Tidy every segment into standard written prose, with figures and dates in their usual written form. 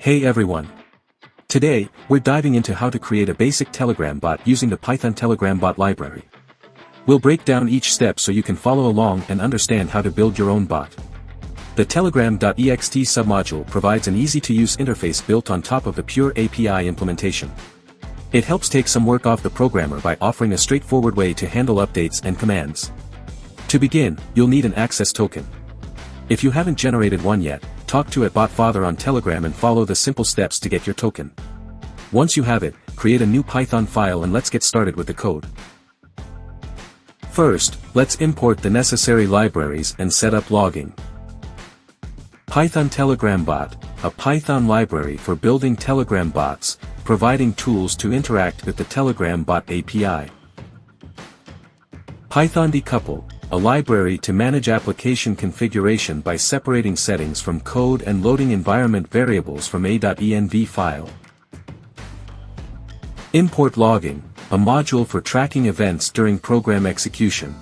Hey everyone! Today, we're diving into how to create a basic Telegram bot using the Python Telegram bot library. We'll break down each step so you can follow along and understand how to build your own bot. The Telegram.ext submodule provides an easy-to-use interface built on top of the pure API implementation. It helps take some work off the programmer by offering a straightforward way to handle updates and commands. To begin, you'll need an access token. If you haven't generated one yet, talk to @botfather on Telegram and follow the simple steps to get your token. Once you have it, create a new Python file and let's get started with the code. First, let's import the necessary libraries and set up logging. Python Telegram Bot, a Python library for building Telegram bots, providing tools to interact with the Telegram bot API. Python Decouple, a library to manage application configuration by separating settings from code and loading environment variables from a.env file. Import Logging, a module for tracking events during program execution.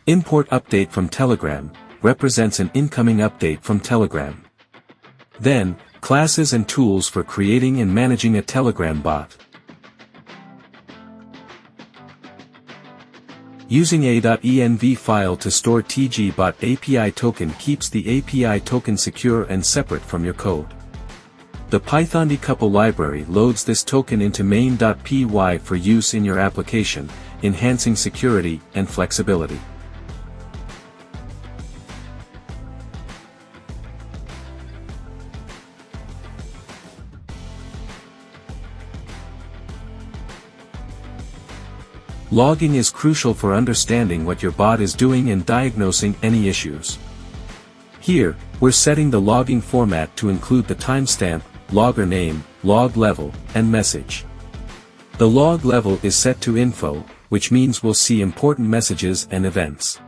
Import Update from Telegram, represents an incoming update from Telegram. Then, classes and tools for creating and managing a Telegram bot. Using a.env file to store tgbot API token keeps the API token secure and separate from your code. The Python Decouple library loads this token into main.py for use in your application, enhancing security and flexibility. Logging is crucial for understanding what your bot is doing and diagnosing any issues. Here, we're setting the logging format to include the timestamp, logger name, log level, and message. The log level is set to info, which means we'll see important messages and events.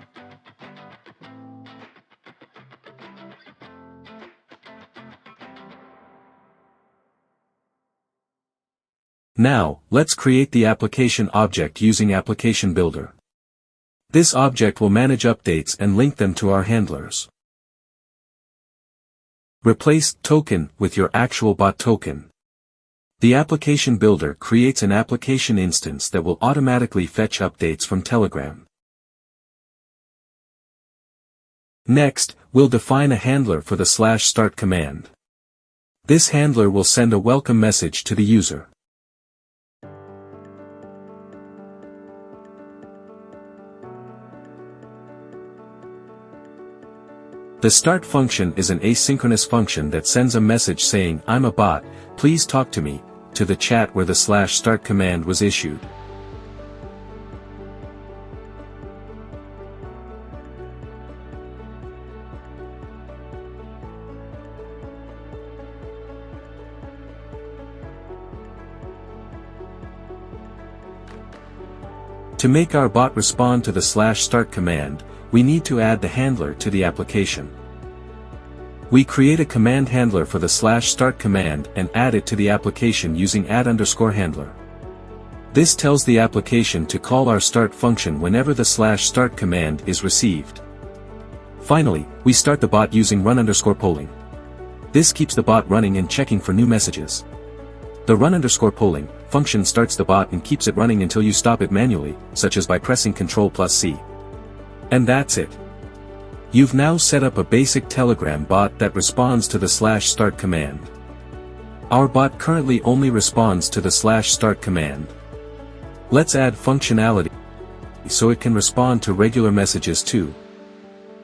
Now, let's create the application object using Application Builder. This object will manage updates and link them to our handlers. Replace token with your actual bot token. The Application Builder creates an application instance that will automatically fetch updates from Telegram. Next, we'll define a handler for the /start command. This handler will send a welcome message to the user. The start function is an asynchronous function that sends a message saying, "I'm a bot, please talk to me," to the chat where the /start command was issued. To make our bot respond to the /start command, we need to add the handler to the application. We create a command handler for the /start command and add it to the application using add_handler. This tells the application to call our start function whenever the /start command is received. Finally, we start the bot using run_polling. This keeps the bot running and checking for new messages. The run_polling function starts the bot and keeps it running until you stop it manually, such as by pressing Ctrl+C. And that's it. You've now set up a basic Telegram bot that responds to the /start command. Our bot currently only responds to the /start command. Let's add functionality so it can respond to regular messages too.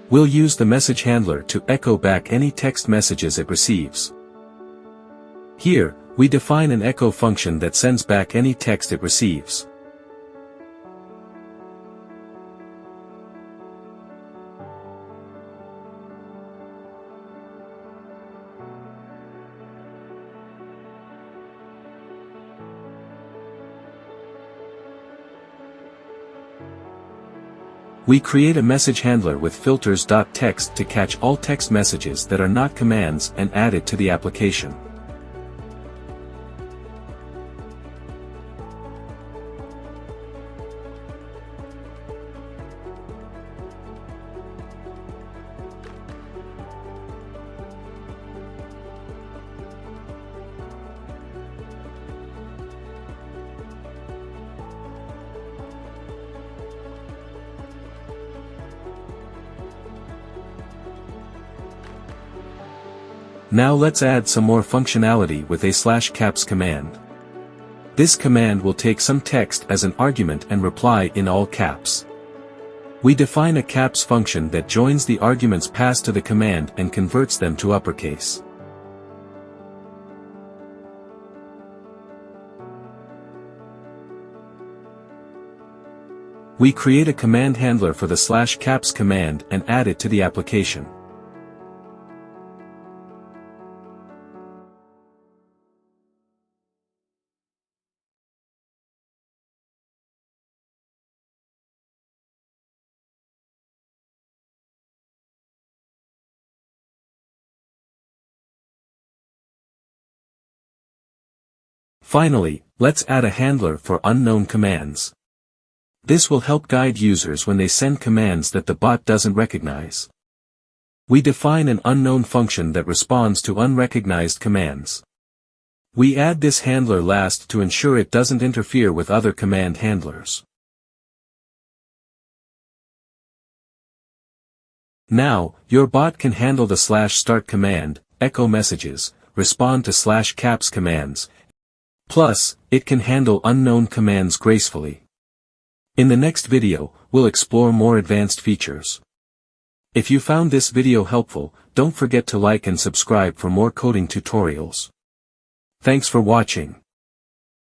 We'll use the message handler to echo back any text messages it receives. Here, we define an echo function that sends back any text it receives. We create a message handler with filters.text to catch all text messages that are not commands and add it to the application. Now let's add some more functionality with a /caps command. This command will take some text as an argument and reply in all caps. We define a caps function that joins the arguments passed to the command and converts them to uppercase. We create a command handler for the /caps command and add it to the application. Finally, let's add a handler for unknown commands. This will help guide users when they send commands that the bot doesn't recognize. We define an unknown function that responds to unrecognized commands. We add this handler last to ensure it doesn't interfere with other command handlers. Now, your bot can handle the /start command, echo messages, respond to /caps commands. Plus, it can handle unknown commands gracefully. In the next video, we'll explore more advanced features. If you found this video helpful, don't forget to like and subscribe for more coding tutorials. Thanks for watching.